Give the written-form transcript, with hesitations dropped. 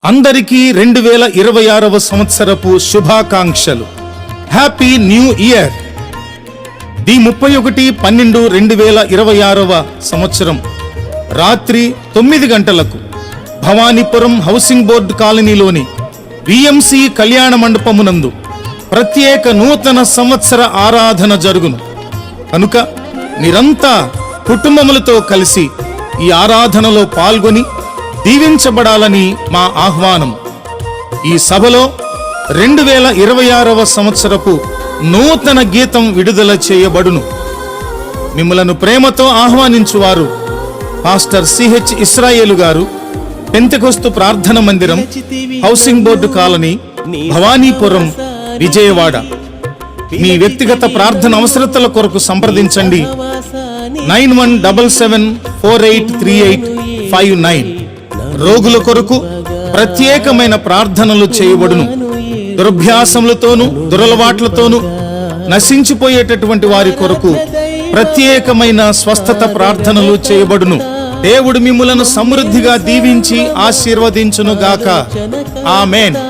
అందరికీ 2026వ సంవత్సరపు శుభాకాంక్షలు. Happy new year. The 31/12/2026వ సంవత్సరం రాత్రి 9 గంటలకు భవానీపురం హౌసింగ్ బోర్డు కాలనీలోని విఎంసి కళ్యాణ మండపమునందు ప్రత్యేక నూతన సంవత్సర ఆరాధన జరుగును. కనుక మీరంతా కుటుంబములతో కలిసి ఈ ఆరాధనలో పాల్గొని దీవించబడాలని మా ఆహ్వానం. ఈ సభలో 2026వ సంవత్సరపు నూతన గీతం విడుదల చేయబడును. మిమ్మలను ప్రేమతో ఆహ్వానించువారు పాస్టర్ సిహెచ్ ఇస్రాయేలు గారు, పెంతెకొస్తు ప్రార్థన మందిరం, housing board colony, Bhavanipuram, Vijayawada. మీ వ్యక్తిగత ప్రార్థన అవసరతల కొరకు సంప్రదించండి 9177483859. రోగుల కొరకు ప్రత్యేకమైన ప్రార్థనలు చేయబడును. దురభ్యాసములతోనూ దురలవాట్లతోనూ నశించిపోయేటటువంటి వారి కొరకు ప్రత్యేకమైన స్వస్థత ప్రార్థనలు చేయబడును. దేవుడు మిమ్ములను సమృద్ధిగా దీవించి ఆశీర్వదించును గాక. ఆమేన్.